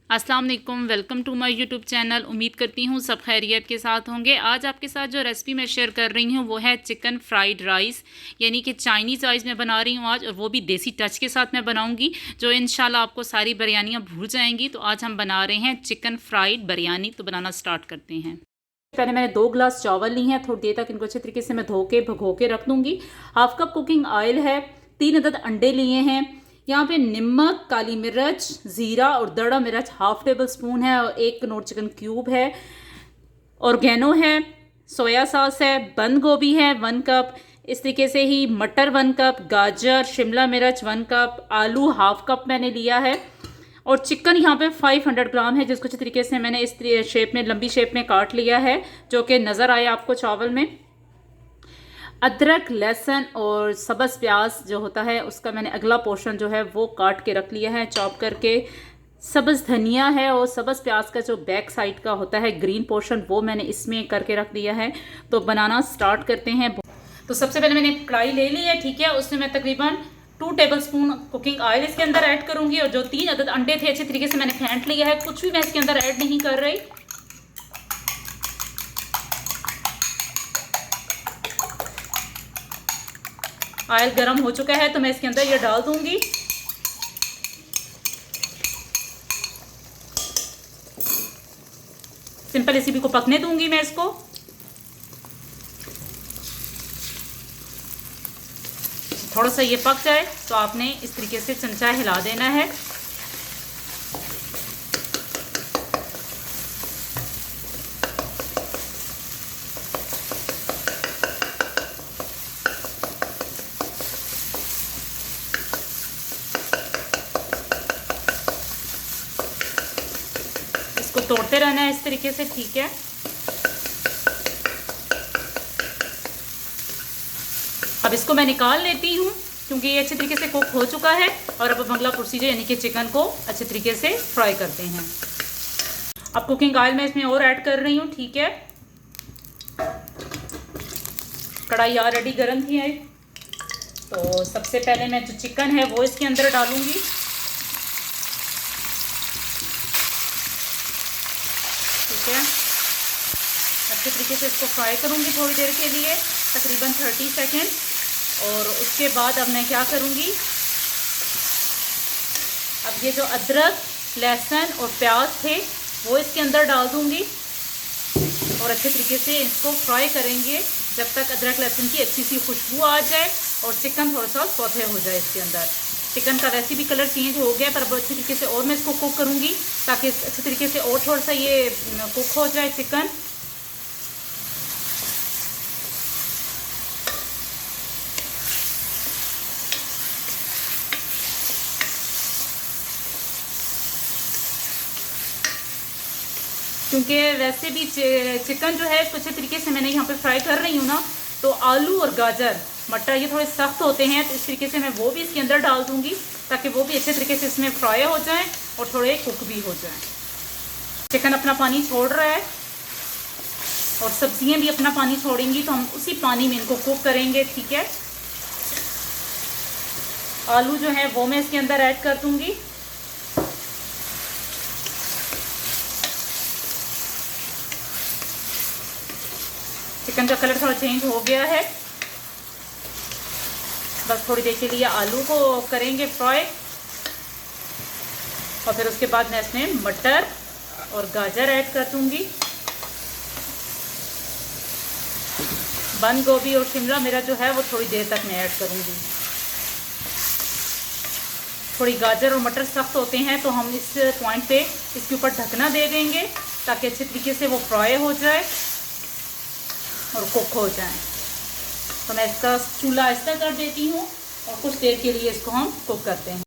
अस्सलाम वालेकुम, welcome to my YouTube channel. उम्मीद करती हूँ सब खैरियत के साथ होंगे। आज आपके साथ जो रेसिपी मैं शेयर कर रही हूँ वो है चिकन फ्राइड राइस, यानी कि चाइनीज़ राइस मैं बना रही हूँ आज, और वो भी देसी टच के साथ मैं बनाऊँगी, जो इंशाल्लाह आपको सारी बिरयानियाँ भूल जाएंगी। तो आज हम बना रहे हैं चिकन फ्राइड बिरयानी। तो बनाना स्टार्ट करते हैं। पहले मैंने 2 गिलास चावल ली हैं, थोड़ी देर तक इनको अच्छे तरीके से मैं धो के भगो के रख दूँगी। हाफ कप कुकिंग ऑयल है, 3 अदद अंडे लिए हैं, यहाँ पे नमक, काली मिर्च, ज़ीरा और दड़ा मिर्च हाफ टेबल स्पून है, और 1 कनौर चिकन क्यूब है, ऑर्गेनो है, सोया सॉस है, बंद गोभी है 1 कप, इस तरीके से ही मटर 1 कप, गाजर, शिमला मिर्च 1 कप, आलू हाफ कप मैंने लिया है, और चिकन यहाँ पे 500 ग्राम है, जिसको अच्छे तरीके से मैंने इस शेप में, लंबी शेप में काट लिया है, जो कि नज़र आए आपको चावल में। अदरक, लहसुन और सब्ज़ प्याज जो होता है उसका मैंने अगला पोर्शन जो है वो काट के रख लिया है चॉप करके। सब्ज़ धनिया है और सब्ज़ प्याज का जो बैक साइड का होता है ग्रीन पोर्शन, वो मैंने इसमें करके रख दिया है। तो बनाना स्टार्ट करते हैं। तो सबसे पहले मैंने कढ़ाई ले ली है, ठीक है। उसमें मैं तकरीबन 2 टेबल स्पून कुकिंग ऑयल इसके अंदर ऐड करूँगी, और जो 3 अदद अंडे थे अच्छे तरीके से मैंने फेंट लिया है, कुछ भी मैं इसके अंदर ऐड नहीं कर रही। ऑयल गर्म हो चुका है तो मैं इसके अंदर ये डाल दूंगी। सिंपल रेसिपी को पकने दूंगी मैं इसको। थोड़ा सा ये पक जाए तो आपने इस तरीके से चमचा हिला देना है। इसको तोड़ते रहना है इस तरीके से, ठीक है। अब इसको मैं निकाल लेती हूँ क्योंकि ये अच्छे तरीके से कुक हो चुका है। और अब अगला प्रोसीजर यानी कि चिकन को अच्छे तरीके से फ्राई करते हैं। अब कुकिंग ऑयल मैं इसमें और ऐड कर रही हूँ, ठीक है। कढ़ाई ऑलरेडी गर्म थी है, तो सबसे पहले मैं जो चिकन है वो इसके अंदर डालूंगी। ठीक है, अच्छे तरीके से इसको फ्राई करूंगी थोड़ी देर के लिए, तकरीबन 30 सेकेंड। और उसके बाद अब मैं क्या करूंगी, अब ये जो अदरक, लहसुन और प्याज थे वो इसके अंदर डाल दूंगी, और अच्छे तरीके से इसको फ्राई करेंगे जब तक अदरक लहसुन की अच्छी सी खुशबू आ जाए और चिकन थोड़ा सा सौते हो जाए इसके अंदर। चिकन का वैसे भी कलर चेंज हो गया, पर अब अच्छी तरीके से और मैं इसको कुक करूंगी ताकि अच्छे तरीके से और थोड़ा सा ये कुक हो जाए चिकन। क्योंकि वैसे भी चिकन जो है इसको अच्छे तरीके से मैंने यहाँ पे फ्राई कर रही हूँ ना, तो आलू और गाजर, मटर ये थोड़े सख्त होते हैं, तो इस तरीके से मैं वो भी इसके अंदर डाल दूंगी ताकि वो भी अच्छे तरीके से इसमें फ्राई हो जाएं और थोड़े कुक भी हो जाएं। चिकन अपना पानी छोड़ रहा है और सब्जियां भी अपना पानी छोड़ेंगी, तो हम उसी पानी में इनको कुक करेंगे, ठीक है। आलू जो है वो मैं इसके अंदर ऐड कर दूंगी। चिकन का कलर थोड़ा चेंज हो गया है, बस थोड़ी देर के लिए आलू को करेंगे फ्राई, और फिर उसके बाद मैं इसमें मटर और गाजर ऐड कर दूंगी। बंद गोभी और शिमला मिर्च जो है वो थोड़ी देर तक मैं ऐड करूंगी। थोड़ी गाजर और मटर सख्त होते हैं तो हम इस पॉइंट पे इसके ऊपर ढकना दे देंगे ताकि अच्छे तरीके से वो फ्राई हो जाए और कुक हो जाए। तो मैं इसका चूल्हा ऐसा कर देती हूँ और कुछ देर के लिए इसको हम कुक करते हैं।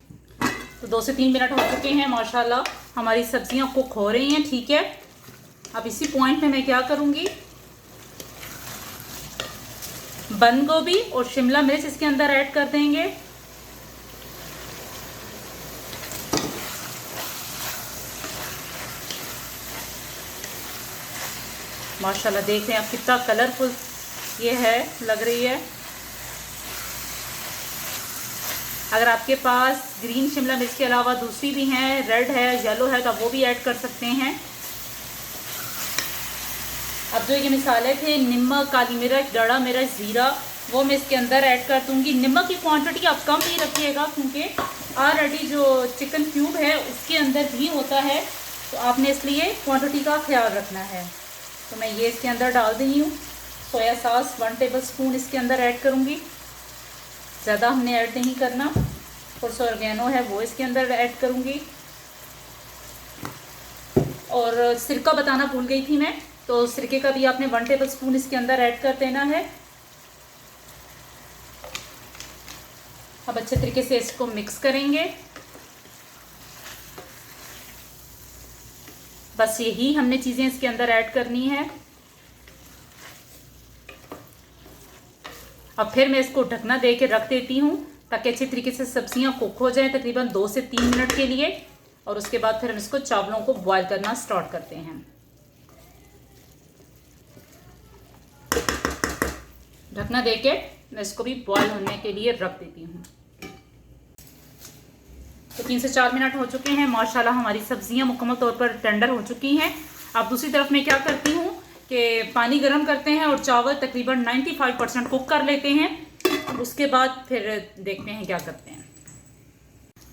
तो 2 से 3 मिनट हो चुके हैं, माशाल्लाह हमारी सब्जियां कुक हो रही हैं, ठीक है। अब इसी पॉइंट पे मैं क्या करूँगी, बंद गोभी और शिमला मिर्च इसके अंदर ऐड कर देंगे। माशाल्लाह देख रहे हैं आप कितना कलरफुल ये है, लग रही है। अगर आपके पास ग्रीन शिमला मिर्च के अलावा दूसरी भी हैं, रेड है, येलो है, तो आप वो भी ऐड कर सकते हैं। अब जो ये मिसाले थे, नमक, काली मिर्च, दड़ा मिर्च, ज़ीरा, वो मैं इसके अंदर ऐड कर दूँगी। नमक की क्वांटिटी आप कम ही रखिएगा, क्योंकि ऑलरेडी जो चिकन क्यूब है उसके अंदर भी होता है, तो आपने इसलिए क्वांटिटी का ख्याल रखना है। तो मैं ये इसके अंदर डाल रही हूँ। सोया सॉस 1 टेबलस्पून इसके अंदर ऐड करूँगी, ज़्यादा हमने ऐड नहीं करना। और ऑर्गेनो है वो इसके अंदर ऐड करूँगी। और सिरका बताना भूल गई थी मैं, तो सिरके का भी आपने 1 टेबलस्पून इसके अंदर ऐड कर देना है। अब अच्छे तरीके से इसको मिक्स करेंगे। बस यही हमने चीज़ें इसके अंदर ऐड करनी है। अब फिर मैं इसको ढकना दे के रख देती हूँ, ताकि अच्छी तरीके से सब्जियां कुक हो जाएं, तकरीबन 2 से 3 मिनट के लिए। और उसके बाद फिर हम इसको चावलों को बॉईल करना स्टार्ट करते हैं। ढकना दे के मैं इसको भी बॉईल होने के लिए रख देती हूँ। तो 3 से 4 मिनट हो चुके हैं। माशाल्लाह हमारी सब्जियां मुकम्मल तौर पर टेंडर हो चुकी हैं। अब दूसरी तरफ मैं क्या करती हूँ कि पानी गर्म करते हैं और चावल तकरीबन 95% कुक कर लेते हैं। उसके बाद फिर देखते हैं क्या करते हैं।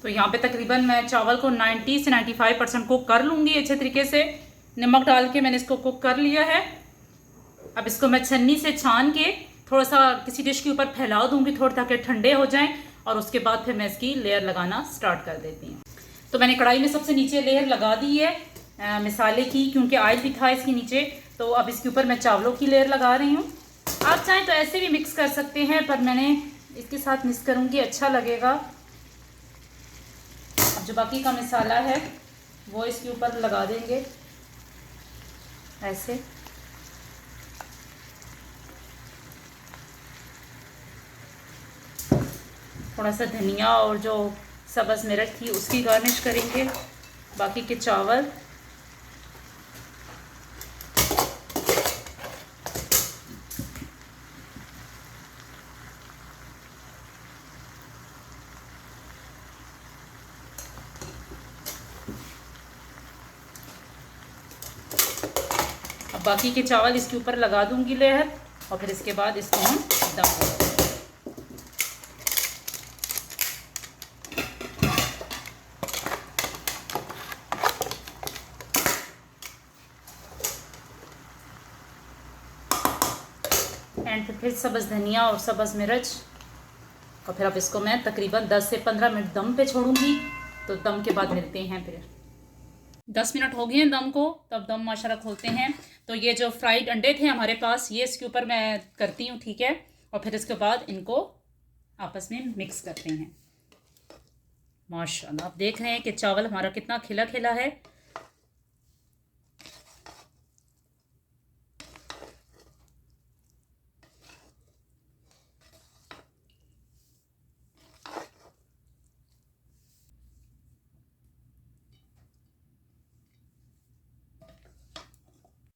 तो यहाँ पे तकरीबन मैं चावल को 90 से 95% कुक कर लूँगी अच्छे तरीके से। नमक डाल के मैंने इसको कुक कर लिया है। अब इसको मैं छन्नी से छान के थोड़ा सा किसी डिश के ऊपर फैला दूँगी, थोड़ा, ताकि ठंडे हो जाएं। और उसके बाद फिर मैं इसकी लेयर लगाना स्टार्ट कर देती हूँ। तो मैंने कढ़ाई में सबसे नीचे लेयर लगा दी है मिसाले की, क्योंकि ऑयल भी था इसके नीचे। तो अब इसके ऊपर मैं चावलों की लेयर लगा रही हूँ। आप चाहें तो ऐसे भी मिक्स कर सकते हैं, पर मैंने इसके साथ मिक्स करूँगी, अच्छा लगेगा। अब जो बाकी का मसाला है वो इसके ऊपर लगा देंगे ऐसे। थोड़ा सा धनिया और जो सब्ज़ मिर्च थी उसकी गार्निश करेंगे। बाकी के चावल, अब बाकी के चावल इसके ऊपर लगा दूंगी लेयर। और फिर इसके बाद इसको हम दम करेंगे। एंड फिर सब्ज़ धनिया और सब्ज़ मिर्च। और फिर अब इसको मैं तकरीबन 10 से 15 मिनट दम पे छोड़ूंगी। तो दम के बाद मिलते हैं। फिर 10 मिनट हो गए हैं दम को, तब दम माशाल्लाह खोलते हैं। तो ये जो फ्राइड अंडे थे हमारे पास, ये इसके ऊपर मैं करती हूँ, ठीक है। और फिर इसके बाद इनको आपस में मिक्स करते हैं। माशाल्लाह आप देख रहे हैं कि चावल हमारा कितना खिला खिला है।